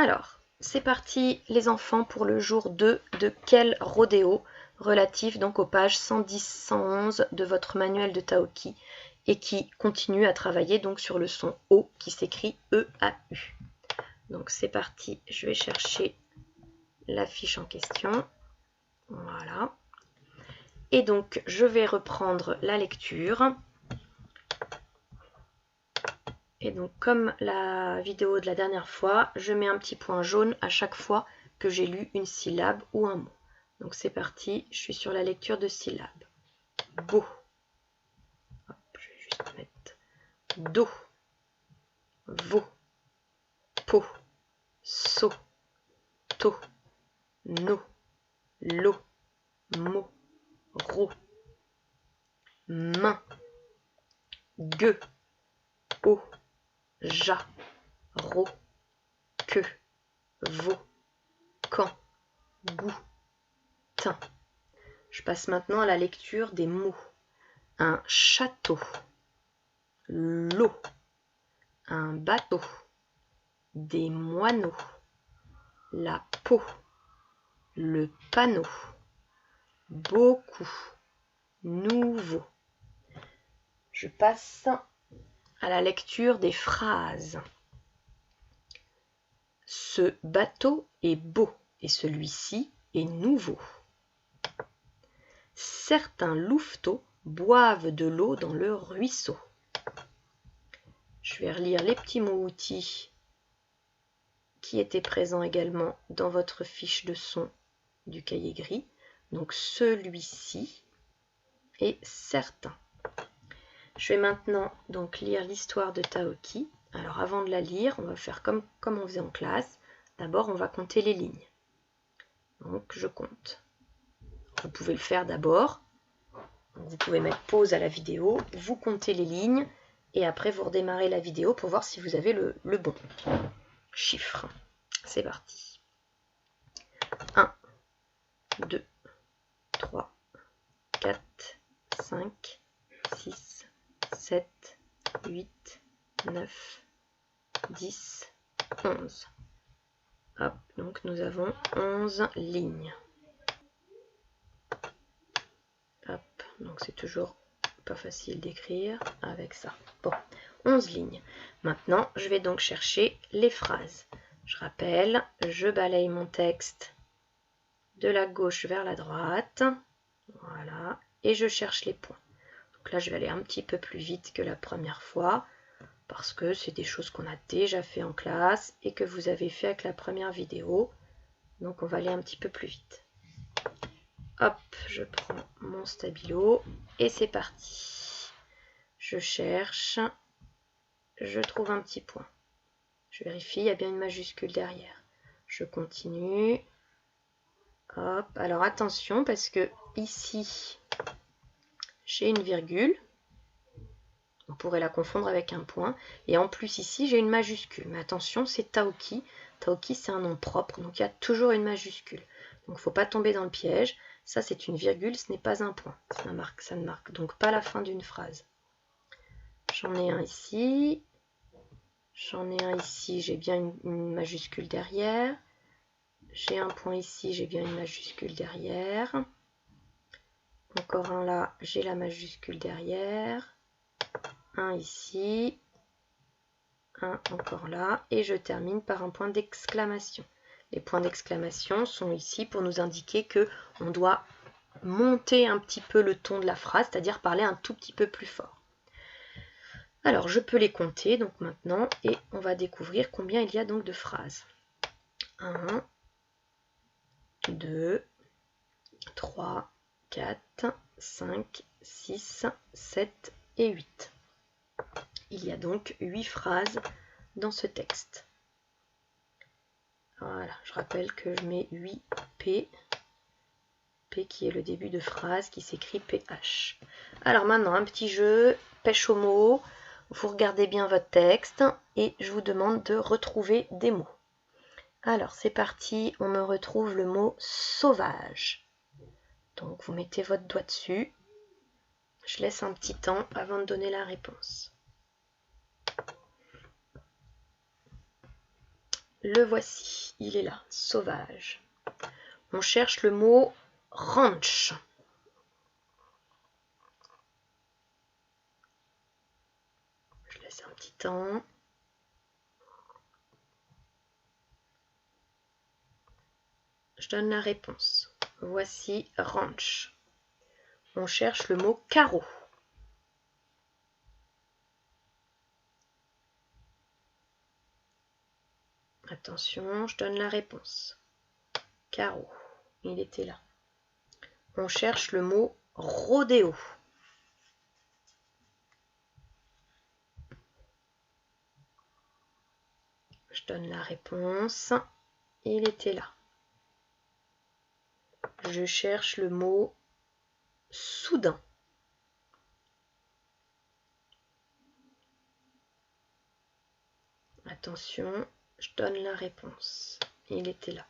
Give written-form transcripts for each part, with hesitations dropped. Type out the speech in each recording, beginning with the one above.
Alors, c'est parti les enfants pour le jour 2 de Quel Rodéo, relatif donc aux pages 110-111 de votre manuel de Taoki et qui continue à travailler donc sur le son O qui s'écrit E-A-U. Donc c'est parti, je vais chercher la fiche en question. Voilà. Et donc je vais reprendre la lecture. Et donc comme la vidéo de la dernière fois, je mets un petit point jaune à chaque fois que j'ai lu une syllabe ou un mot. Donc c'est parti, je suis sur la lecture de syllabes. Beau. Hop, je vais juste mettre do, veau, po, so, to, no, lo, mo, ro, main, gueux, o, ja, ro, que, veau, quand, goût, teint. Je passe maintenant à la lecture des mots. Un château, l'eau, un bateau, des moineaux, la peau, le panneau, beaucoup, nouveau. Je passe à la lecture des phrases. Ce bateau est beau et celui-ci est nouveau. Certains louveteaux boivent de l'eau dans le ruisseau. Je vais relire les petits mots outils qui étaient présents également dans votre fiche de son du cahier gris. Donc celui-ci et certain. Je vais maintenant donc lire l'histoire de Taoki. Alors avant de la lire, on va faire comme on faisait en classe. D'abord, on va compter les lignes. Donc je compte. Vous pouvez le faire d'abord. Vous pouvez mettre pause à la vidéo, vous comptez les lignes et après vous redémarrez la vidéo pour voir si vous avez le bon chiffre. C'est parti. 1, 2, 3, 4, 5, 6, 7, 8, 9, 10, 11. Hop, donc nous avons 11 lignes. Hop, donc c'est toujours pas facile d'écrire avec ça. Bon, 11 lignes. Maintenant, je vais donc chercher les phrases. Je rappelle, je balaye mon texte de la gauche vers la droite. Voilà, et je cherche les points. Donc là, je vais aller un petit peu plus vite que la première fois parce que c'est des choses qu'on a déjà fait en classe et que vous avez fait avec la première vidéo. Donc on va aller un petit peu plus vite. Hop, je prends mon stabilo et c'est parti. Je cherche, je trouve un petit point. Je vérifie, il y a bien une majuscule derrière. Je continue. Hop, alors attention parce que ici, j'ai une virgule. On pourrait la confondre avec un point. Et en plus ici, j'ai une majuscule. Mais attention, c'est Taoki. Taoki, c'est un nom propre, donc il y a toujours une majuscule. Donc il ne faut pas tomber dans le piège. Ça, c'est une virgule, ce n'est pas un point. Ça ne marque donc pas la fin d'une phrase. J'en ai un ici. J'en ai un ici, j'ai bien une majuscule derrière. J'ai un point ici, j'ai bien une majuscule derrière. Encore un là, j'ai la majuscule derrière. Un ici. Un encore là. Et je termine par un point d'exclamation. Les points d'exclamation sont ici pour nous indiquer que on doit monter un petit peu le ton de la phrase, c'est-à-dire parler un tout petit peu plus fort. Alors, je peux les compter donc maintenant et on va découvrir combien il y a donc de phrases. 1, 2, 3, 4, 5, 6, 7 et 8. Il y a donc 8 phrases dans ce texte. Voilà, je rappelle que je mets 8 P. P qui est le début de phrase qui s'écrit PH. Alors maintenant, un petit jeu, pêche aux mots. Vous regardez bien votre texte et je vous demande de retrouver des mots. Alors c'est parti, on me retrouve le mot sauvage. Donc vous mettez votre doigt dessus. Je laisse un petit temps avant de donner la réponse. le voici, il est là, sauvage. On cherche le mot ranch. Je laisse un petit temps. Je donne la réponse. Voici ranch. On cherche le mot carreau. Attention, je donne la réponse. Carreau. Il était là. On cherche le mot rodéo. Je donne la réponse. Il était là. Je cherche le mot soudain. Attention, je donne la réponse. Il était là.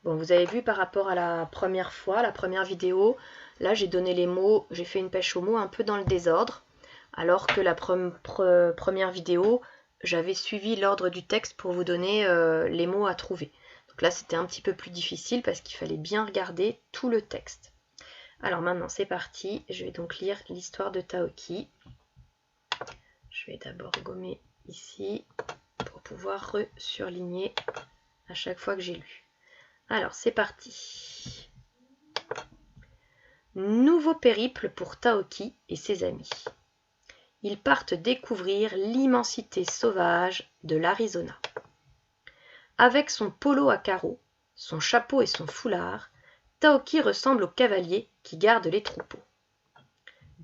Bon, vous avez vu par rapport à la première fois, la première vidéo, là j'ai donné les mots, j'ai fait une pêche aux mots un peu dans le désordre, alors que la première vidéo, j'avais suivi l'ordre du texte pour vous donner les mots à trouver. Donc là c'était un petit peu plus difficile parce qu'il fallait bien regarder tout le texte. Alors maintenant c'est parti, je vais donc lire l'histoire de Taoki. Je vais d'abord gommer ici pour pouvoir surligner à chaque fois que j'ai lu. Alors c'est parti. Nouveau périple pour Taoki et ses amis. Ils partent découvrir l'immensité sauvage de l'Arizona. Avec son polo à carreaux, son chapeau et son foulard, Taoki ressemble au cavalier qui garde les troupeaux.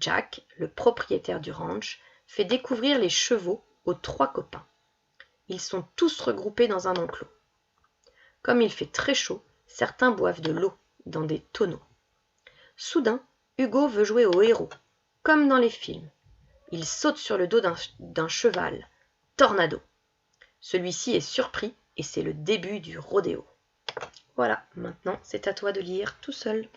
Jack, le propriétaire du ranch, fait découvrir les chevaux aux 3 copains. Ils sont tous regroupés dans un enclos. Comme il fait très chaud, certains boivent de l'eau dans des tonneaux. Soudain, Hugo veut jouer au héros, comme dans les films. Il saute sur le dos d'un cheval, Tornado. Celui-ci est surpris et c'est le début du rodéo. Voilà, maintenant c'est à toi de lire tout seul.